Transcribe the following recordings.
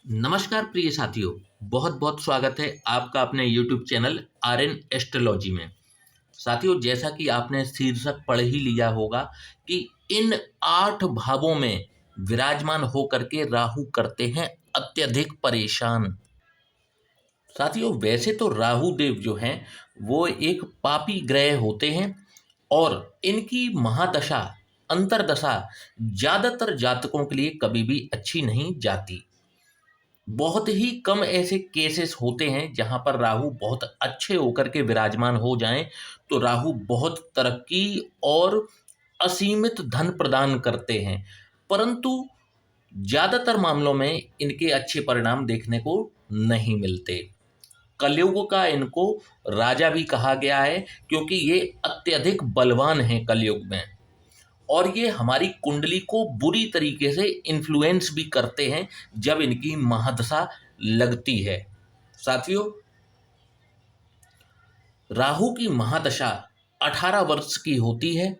नमस्कार प्रिय साथियों। बहुत बहुत स्वागत है आपका अपने YouTube चैनल आर्यन एस्ट्रोलॉजी में। साथियों, जैसा कि आपने शीर्षक पढ़ ही लिया होगा कि इन 8 भावों में विराजमान होकर के राहु करते हैं अत्यधिक परेशान। साथियों, वैसे तो राहु देव जो हैं वो एक पापी ग्रह होते हैं और इनकी महादशा अंतरदशा ज्यादातर जातकों के लिए कभी भी अच्छी नहीं जाती। बहुत ही कम ऐसे केसेस होते हैं जहां पर राहु बहुत अच्छे होकर के विराजमान हो जाएं, तो राहु बहुत तरक्की और असीमित धन प्रदान करते हैं। परंतु ज्यादातर मामलों में इनके अच्छे परिणाम देखने को नहीं मिलते। कलयुग का इनको राजा भी कहा गया है, क्योंकि ये अत्यधिक बलवान हैं कलयुग में। और ये हमारी कुंडली को बुरी तरीके से इन्फ्लुएंस भी करते हैं जब इनकी महादशा लगती है। साथियों, राहु की महादशा 18 वर्ष की होती है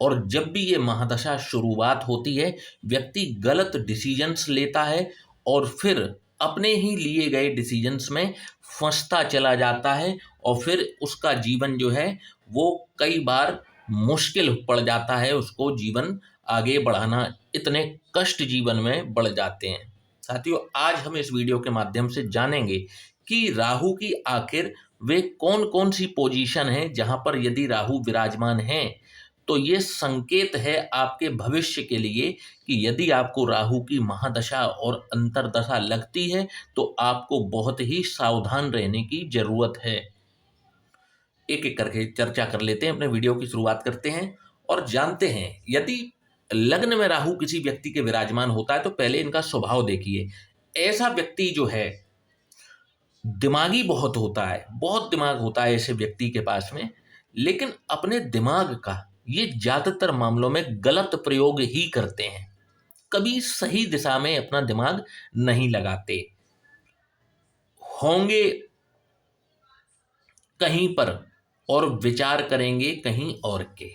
और जब भी ये महादशा शुरुआत होती है, व्यक्ति गलत डिसीजंस लेता है और फिर अपने ही लिए गए डिसीजंस में फंसता चला जाता है और फिर उसका जीवन जो है वो कई बार मुश्किल पड़ जाता है, उसको जीवन आगे बढ़ाना, इतने कष्ट जीवन में बढ़ जाते हैं। साथियों, आज हम इस वीडियो के माध्यम से जानेंगे कि राहु की आखिर वे कौन कौन सी पोजीशन है जहां पर यदि राहु विराजमान है तो ये संकेत है आपके भविष्य के लिए कि यदि आपको राहु की महादशा और अंतरदशा लगती है तो आपको बहुत ही सावधान रहने की जरूरत है। एक एक करके चर्चा कर लेते हैं, अपने वीडियो की शुरुआत करते हैं और जानते हैं यदि लग्न में राहु किसी व्यक्ति के विराजमान होता है तो पहले इनका स्वभाव देखिए। ऐसा व्यक्ति जो है दिमागी बहुत होता है, बहुत दिमाग होता है ऐसे व्यक्ति के पास में, लेकिन अपने दिमाग का ये ज्यादातर मामलों में गलत प्रयोग ही करते हैं। कभी सही दिशा में अपना दिमाग नहीं लगाते होंगे कहीं पर और विचार करेंगे कहीं और के।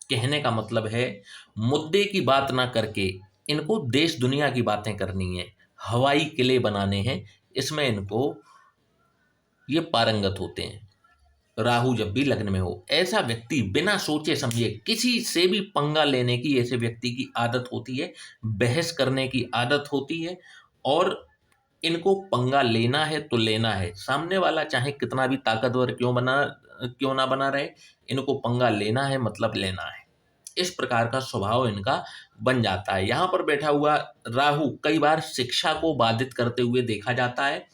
कहने का मतलब है, मुद्दे की बात ना करके इनको देश दुनिया की बातें करनी है, हवाई किले बनाने हैं, इसमें इनको ये पारंगत होते हैं। राहु जब भी लग्न में हो, ऐसा व्यक्ति बिना सोचे समझे किसी से भी पंगा लेने की ऐसे व्यक्ति की आदत होती है, बहस करने की आदत होती है। और इनको पंगा लेना है तो लेना है, सामने वाला चाहे कितना भी ताकतवर क्यों ना बना रहे, इनको पंगा लेना है, मतलब लेना है। इस प्रकार का स्वभाव इनका बन जाता है। यहाँ पर बैठा हुआ राहु कई बार शिक्षा को बाधित करते हुए देखा जाता है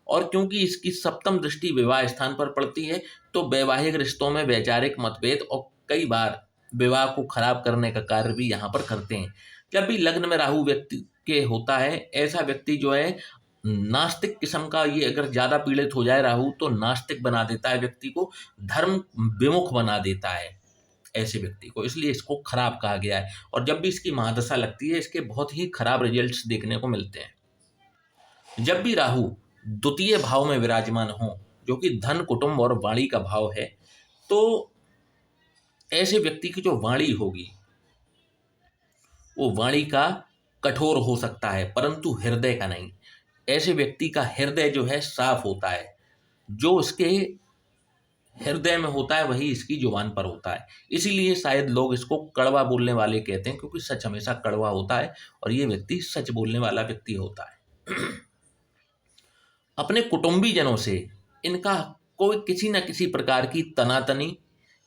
और क्योंकि इसकी सप्तम दृष्टि विवाह स्थान पर पड़ती है तो वैवाहिक रिश्तों में वैचारिक मतभेद और कई बार विवाह को खराब करने का कार्य भी यहाँ पर करते हैं। जब भी लग्न में राहु व्यक्ति के होता है, ऐसा व्यक्ति जो है नास्तिक किस्म का, ये अगर ज्यादा पीड़ित हो जाए राहु तो नास्तिक बना देता है व्यक्ति को, धर्म विमुख बना देता है ऐसे व्यक्ति को, इसलिए इसको खराब कहा गया है। और जब भी इसकी महादशा लगती है इसके बहुत ही खराब रिजल्ट्स देखने को मिलते हैं। जब भी राहु द्वितीय भाव में विराजमान हो, जो कि धन कुटुंब और वाणी का भाव है, तो ऐसे व्यक्ति की जो वाणी होगी वो वाणी का कठोर हो सकता है परंतु हृदय का नहीं। ऐसे व्यक्ति का हृदय जो है साफ होता है, जो उसके हृदय में होता है वही इसकी जुबान पर होता है। इसीलिए शायद लोग इसको कड़वा बोलने वाले कहते हैं, क्योंकि सच हमेशा कड़वा होता है और ये व्यक्ति सच बोलने वाला व्यक्ति होता है। अपने कुटुंबी जनों से इनका कोई किसी न किसी प्रकार की तनातनी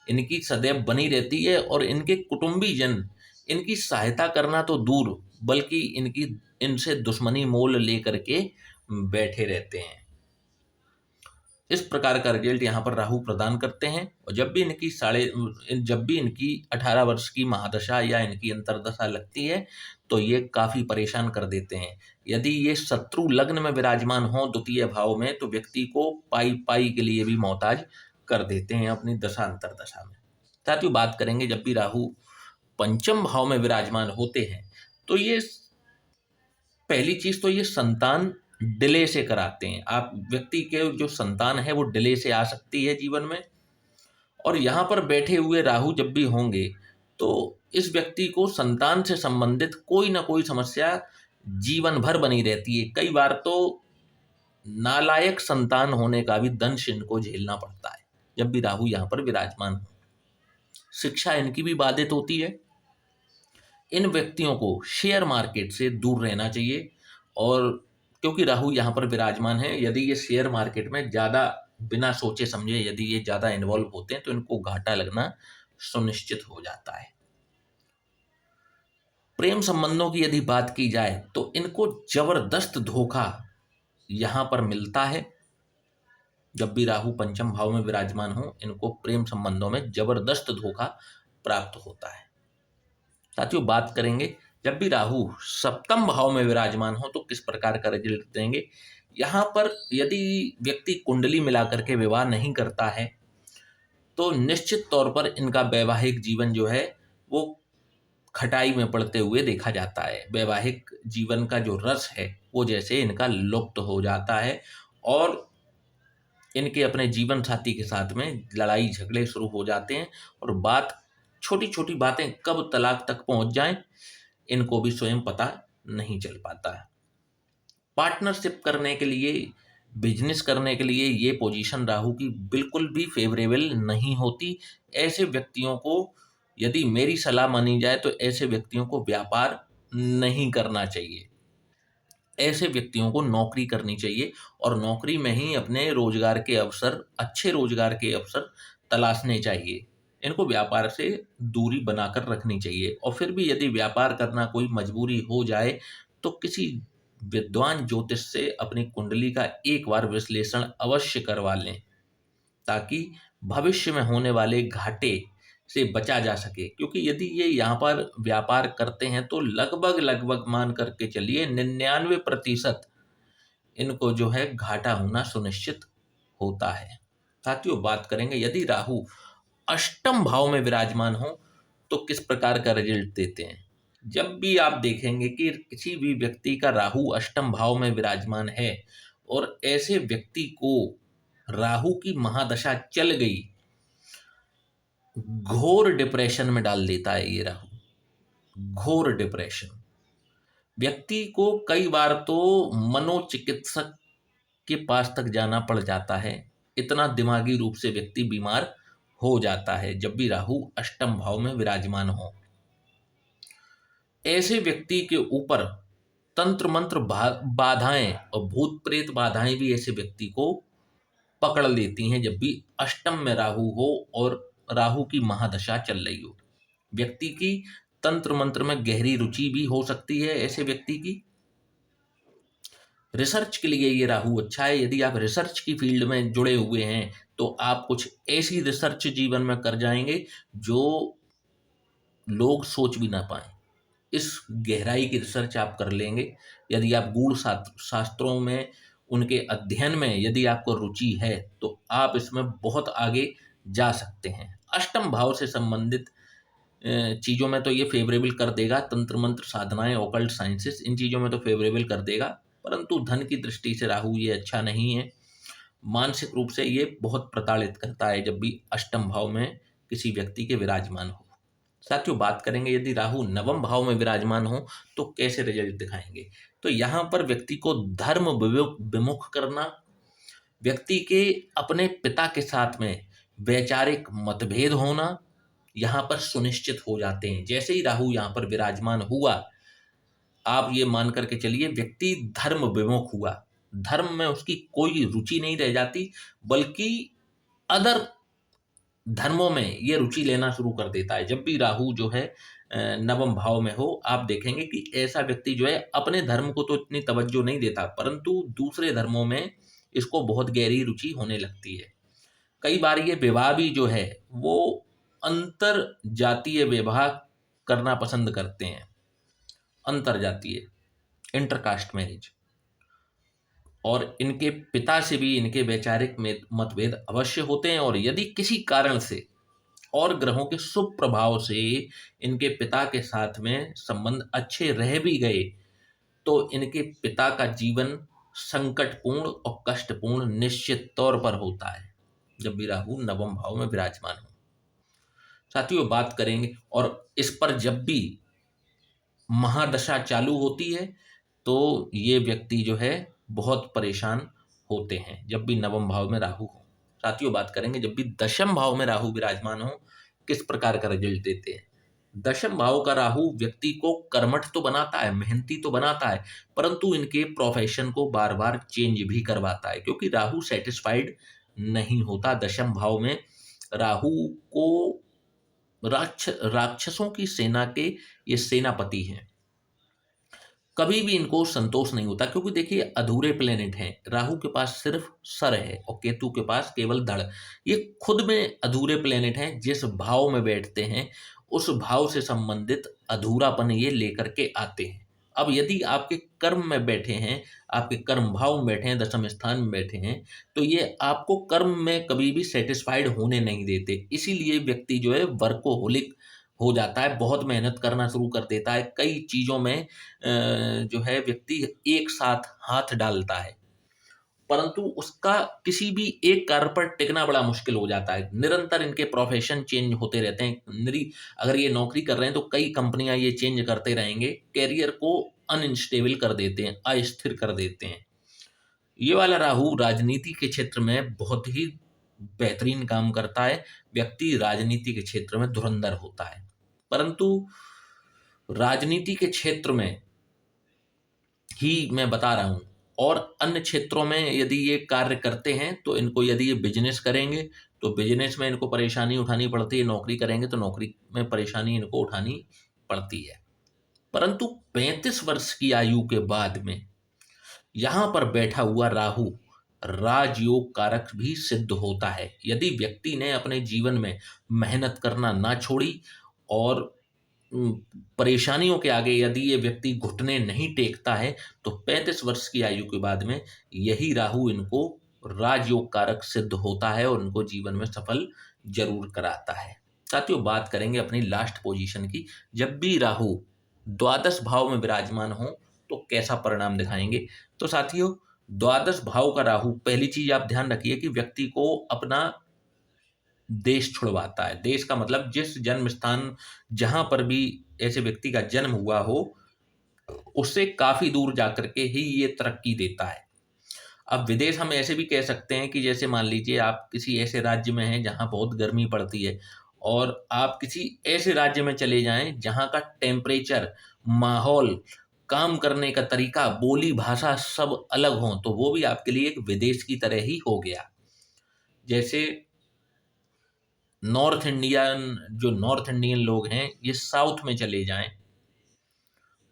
इनकी सदैव बनी रहती है और इनके कुटुंबी जन इनकी सहायता करना तो दूर बल्कि इनकी इनसे दुश्मनी मोल लेकर के बैठे रहते हैं। इस प्रकार का रिजल्ट यहाँ पर राहु प्रदान करते हैं। और जब भी इनकी 18 वर्ष की महादशा या इनकी अंतरदशा लगती है तो ये काफी परेशान कर देते हैं। यदि ये शत्रु लग्न में विराजमान हो द्वितीय भाव में तो व्यक्ति को पाई पाई के लिए भी मोहताज कर देते हैं अपनी दशा अंतरदशा में। साथियों, बात करेंगे जब भी राहु पंचम भाव में विराजमान होते हैं तो ये पहली चीज तो ये संतान डिले से कराते हैं। आप व्यक्ति के जो संतान है वो डिले से आ सकती है जीवन में। और यहाँ पर बैठे हुए राहु जब भी होंगे तो इस व्यक्ति को संतान से संबंधित कोई ना कोई समस्या जीवन भर बनी रहती है। कई बार तो नालायक संतान होने का भी दंश इनको झेलना पड़ता है जब भी राहु यहाँ पर विराजमान हो। शिक्षा इनकी भी बाधित होती है। इन व्यक्तियों को शेयर मार्केट से दूर रहना चाहिए, और क्योंकि राहु यहाँ पर विराजमान है, यदि ये शेयर मार्केट में ज़्यादा बिना सोचे समझे यदि ये ज़्यादा इन्वॉल्व होते हैं तो इनको घाटा लगना सुनिश्चित हो जाता है। प्रेम संबंधों की यदि बात की जाए तो इनको जबरदस्त धोखा यहाँ पर मिलता है। जब भी राहु पंचम भाव में विराजमान हो, इनको प्रेम संबंधों में जबरदस्त धोखा प्राप्त होता है। साथियों, बात करेंगे जब भी राहु सप्तम भाव में विराजमान हो तो किस प्रकार का रिजल्ट देंगे। यहाँ पर यदि व्यक्ति कुंडली मिलाकर के विवाह नहीं करता है तो निश्चित तौर पर इनका वैवाहिक जीवन जो है वो खटाई में पड़ते हुए देखा जाता है। वैवाहिक जीवन का जो रस है वो जैसे इनका लुप्त हो जाता है, और इनके अपने जीवन साथी के साथ में लड़ाई झगड़े शुरू हो जाते हैं, और बात छोटी छोटी बातें कब तलाक तक पहुंच जाएं इनको भी स्वयं पता नहीं चल पाता है। पार्टनरशिप करने के लिए, बिजनेस करने के लिए ये पोजीशन राहु की बिल्कुल भी फेवरेबल नहीं होती। ऐसे व्यक्तियों को, यदि मेरी सलाह मानी जाए तो ऐसे व्यक्तियों को व्यापार नहीं करना चाहिए। ऐसे व्यक्तियों को नौकरी करनी चाहिए, और नौकरी में ही अपने रोजगार के अवसर, अच्छे रोजगार के अवसर तलाशने चाहिए। इनको व्यापार से दूरी बनाकर रखनी चाहिए, और फिर भी यदि व्यापार करना कोई मजबूरी हो जाए तो किसी विद्वान ज्योतिष से अपनी कुंडली का एक बार विश्लेषण अवश्य करवा लें, ताकि भविष्य में होने वाले घाटे से बचा जा सके। क्योंकि यदि ये यहाँ पर व्यापार करते हैं तो लगभग लगभग मान करके चलिए 99% इनको जो है घाटा होना सुनिश्चित होता है। साथियों, बात करेंगे यदि राहु अष्टम भाव में विराजमान हो तो किस प्रकार का रिजल्ट देते हैं। जब भी आप देखेंगे कि किसी भी व्यक्ति का राहु अष्टम भाव में विराजमान है और ऐसे व्यक्ति को राहु की महादशा चल गई, घोर डिप्रेशन में डाल देता है ये राहु। घोर डिप्रेशन। व्यक्ति को कई बार तो मनोचिकित्सक के पास तक जाना पड़ जाता है, इतना दिमागी रूप से व्यक्ति बीमार हो जाता है जब भी राहु अष्टम भाव में विराजमान हो। ऐसे व्यक्ति के ऊपर तंत्र मंत्र बाधाएं और भूत प्रेत बाधाएं भी ऐसे व्यक्ति को पकड़ लेती हैं जब भी अष्टम में राहु हो और राहु की महादशा चल रही हो। व्यक्ति की तंत्र मंत्र में गहरी रुचि भी हो सकती है ऐसे व्यक्ति की। रिसर्च के लिए ये राहु अच्छा है। यदि आप रिसर्च की फील्ड में जुड़े हुए हैं तो आप कुछ ऐसी रिसर्च जीवन में कर जाएंगे जो लोग सोच भी ना पाए। इस गहराई की रिसर्च आप कर लेंगे। यदि आप गूढ़ शास्त्रों में, उनके अध्ययन में यदि आपको रुचि है तो आप इसमें बहुत आगे जा सकते हैं। अष्टम भाव से संबंधित चीज़ों में तो ये फेवरेबल कर देगा। तंत्र मंत्र साधनाएं, ऑकल्ट साइंसेस, इन चीज़ों में तो फेवरेबल कर देगा, परंतु धन की दृष्टि से राहु ये अच्छा नहीं है। मानसिक रूप से ये बहुत प्रताड़ित करता है जब भी अष्टम भाव में किसी व्यक्ति के विराजमान हो। साथियों, बात करेंगे यदि राहु नवम भाव में विराजमान हो तो कैसे रिजल्ट दिखाएंगे। तो यहाँ पर व्यक्ति को धर्म विमुख करना, व्यक्ति के अपने पिता के साथ में वैचारिक मतभेद होना यहाँ पर सुनिश्चित हो जाते हैं। जैसे ही राहु यहाँ पर विराजमान हुआ, आप ये मान करके चलिए व्यक्ति धर्म विमुख हुआ। धर्म में उसकी कोई रुचि नहीं रह जाती, बल्कि अदर धर्मों में ये रुचि लेना शुरू कर देता है। जब भी राहु जो है नवम भाव में हो, आप देखेंगे कि ऐसा व्यक्ति जो है अपने धर्म को तो इतनी तवज्जो नहीं देता, परंतु दूसरे धर्मों में इसको बहुत गहरी रुचि होने लगती है। कई बार ये विवाह भी जो है वो अंतर जातीय विवाह करना पसंद करते हैं। अंतर जातीय, इंटरकास्ट मैरिज। और इनके पिता से भी इनके वैचारिक मतभेद अवश्य होते हैं, और यदि किसी कारण से और ग्रहों के शुभ प्रभाव से इनके पिता के साथ में संबंध अच्छे रह भी गए तो इनके पिता का जीवन संकटपूर्ण और कष्टपूर्ण निश्चित तौर पर होता है जब भी राहु नवम भाव में विराजमान हो। साथियों, बात करेंगे और इस पर जब भी महादशा चालू होती है तो ये व्यक्ति जो है बहुत परेशान होते हैं जब भी नवम भाव में राहु हो। साथियों, बात करेंगे जब भी दशम भाव में राहु विराजमान हो किस प्रकार का रिजल्ट देते हैं। दशम भाव का राहु व्यक्ति को कर्मठ तो बनाता है, मेहनती तो बनाता है, परंतु इनके प्रोफेशन को बार बार चेंज भी करवाता है, क्योंकि राहु सेटिस्फाइड नहीं होता। दशम भाव में राहु को राक्षसों की सेना के ये सेनापति हैं। कभी भी इनको संतोष नहीं होता, क्योंकि देखिए अधूरे प्लेनेट हैं। राहु के पास सिर्फ सर है और केतु के पास केवल धड़। ये खुद में अधूरे प्लेनेट हैं। जिस भाव में बैठते हैं उस भाव से संबंधित अधूरापन ये लेकर के आते हैं। अब यदि आपके कर्म में बैठे हैं, आपके कर्म भाव में बैठे हैं, दशम स्थान में बैठे हैं, तो ये आपको कर्म में कभी भी सेटिस्फाइड होने नहीं देते। इसीलिए व्यक्ति जो है वर्कोहोलिक हो जाता है, बहुत मेहनत करना शुरू कर देता है, कई चीज़ों में जो है व्यक्ति एक साथ हाथ डालता है, परंतु उसका किसी भी एक कार्य पर टिकना बड़ा मुश्किल हो जाता है। निरंतर इनके प्रोफेशन चेंज होते रहते हैं। अगर ये नौकरी कर रहे हैं तो कई कंपनियां ये चेंज करते रहेंगे, कैरियर को अनस्टेबल कर देते हैं, अस्थिर कर देते हैं। ये वाला राहु राजनीति के क्षेत्र में बहुत ही बेहतरीन काम करता है। व्यक्ति राजनीति के क्षेत्र में धुरंधर होता है, परंतु राजनीति के क्षेत्र में ही मैं बता रहा हूं, और अन्य क्षेत्रों में यदि ये कार्य करते हैं तो इनको, यदि ये बिजनेस करेंगे तो बिजनेस में इनको परेशानी उठानी पड़ती है, नौकरी करेंगे तो नौकरी में परेशानी इनको उठानी पड़ती है। परंतु 35 वर्ष की आयु के बाद में यहां पर बैठा हुआ राहु राजयोग कारक भी सिद्ध होता है। यदि व्यक्ति ने अपने जीवन में मेहनत करना ना छोड़ी और परेशानियों के आगे यदि ये व्यक्ति घुटने नहीं टेकता है, तो 35 वर्ष की आयु के बाद में यही राहु इनको राजयोग कारक सिद्ध होता है और उनको जीवन में सफल जरूर कराता है। साथियों, बात करेंगे अपनी लास्ट पोजीशन की। जब भी राहु द्वादश भाव में विराजमान हो तो कैसा परिणाम दिखाएंगे। तो साथियों, द्वादश भाव का राहु, पहली चीज आप ध्यान रखिए कि व्यक्ति को अपना देश छुड़वाता है। देश का मतलब जिस जन्म स्थान, जहां पर भी ऐसे व्यक्ति का जन्म हुआ हो, उससे काफी दूर जाकर के ही ये तरक्की देता है। अब विदेश हम ऐसे भी कह सकते हैं कि जैसे मान लीजिए आप किसी ऐसे राज्य में हैं जहां बहुत गर्मी पड़ती है, और आप किसी ऐसे राज्य में चले जाएं जहां का टेम्परेचर, माहौल, काम करने का तरीका, बोली भाषा सब अलग हो, तो वो भी आपके लिए एक विदेश की तरह ही हो गया। जैसे नॉर्थ इंडियन लोग हैं, ये साउथ में चले जाएं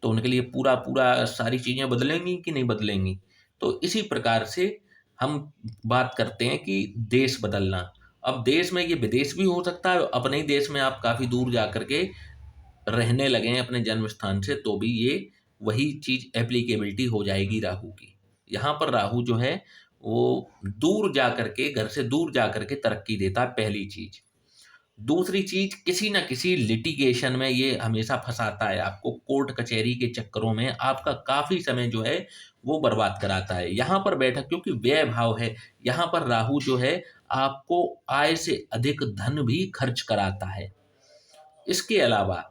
तो उनके लिए पूरा पूरा सारी चीज़ें बदलेंगी कि नहीं बदलेंगी। तो इसी प्रकार से हम बात करते हैं कि देश बदलना। अब देश में ये विदेश भी हो सकता है, अपने ही देश में आप काफ़ी दूर जा कर के रहने लगे हैं अपने जन्म स्थान से, तो भी ये वही चीज़ एप्लीकेबिलिटी हो जाएगी राहु की। यहाँ पर राहु जो है वो दूर जा कर के, घर से दूर जा कर के तरक्की देता है, पहली चीज़। दूसरी चीज, किसी ना किसी लिटिगेशन में ये हमेशा फंसाता है आपको, कोर्ट कचहरी के चक्करों में आपका काफी समय जो है वो बर्बाद कराता है। यहाँ पर बैठा, क्योंकि व्यय भाव है, यहाँ पर राहु जो है आपको आय से अधिक धन भी खर्च कराता है। इसके अलावा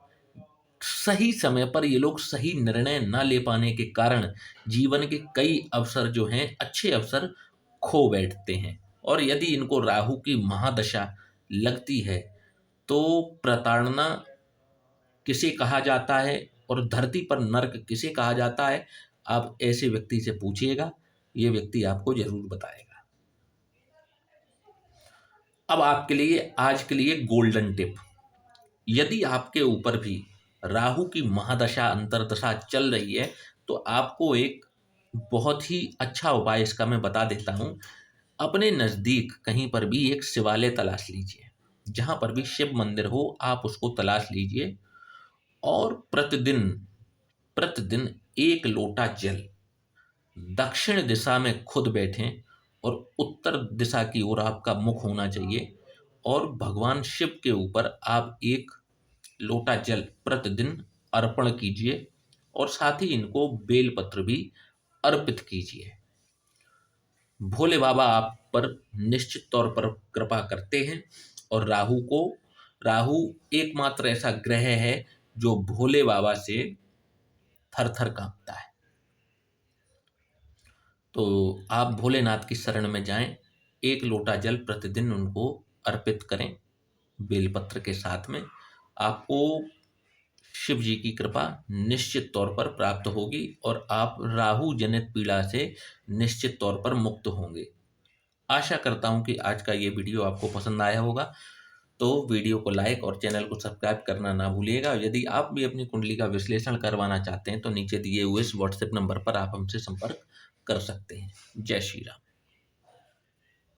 सही समय पर ये लोग सही निर्णय न ले पाने के कारण जीवन के कई अवसर जो हैं, अच्छे अवसर खो बैठते हैं। और यदि इनको राहु की महादशा लगती है तो प्रताड़ना किसे कहा जाता है और धरती पर नर्क किसे कहा जाता है, आप ऐसे व्यक्ति से पूछिएगा, ये व्यक्ति आपको जरूर बताएगा। अब आपके लिए आज के लिए गोल्डन टिप, यदि आपके ऊपर भी राहु की महादशा अंतरदशा चल रही है तो आपको एक बहुत ही अच्छा उपाय इसका मैं बता देता हूं। अपने नज़दीक कहीं पर भी एक शिवालय तलाश लीजिए, जहां पर भी शिव मंदिर हो आप उसको तलाश लीजिए, और प्रतिदिन प्रतिदिन एक लोटा जल दक्षिण दिशा में खुद बैठें, और उत्तर दिशा की ओर आपका मुख होना चाहिए, और भगवान शिव के ऊपर आप एक लोटा जल प्रतिदिन अर्पण कीजिए, और साथ ही इनको बेलपत्र भी अर्पित कीजिए। भोले बाबा आप पर निश्चित तौर पर कृपा करते हैं, और राहु एकमात्र ऐसा ग्रह है जो भोले बाबा से थर थर कांपता है। तो आप भोलेनाथ की शरण में जाएं, 1 लोटा जल प्रतिदिन उनको अर्पित करें बेलपत्र के साथ में। आपको शिव जी की कृपा निश्चित तौर पर प्राप्त होगी और आप राहु जनित पीड़ा से निश्चित तौर पर मुक्त होंगे। आशा करता हूं कि आज का ये वीडियो आपको पसंद आया होगा। तो वीडियो को लाइक और चैनल को सब्सक्राइब करना ना भूलिएगा। यदि आप भी अपनी कुंडली का विश्लेषण करवाना चाहते हैं तो नीचे दिए हुए इस व्हाट्सएप नंबर पर आप हमसे संपर्क कर सकते हैं। जय श्री राम।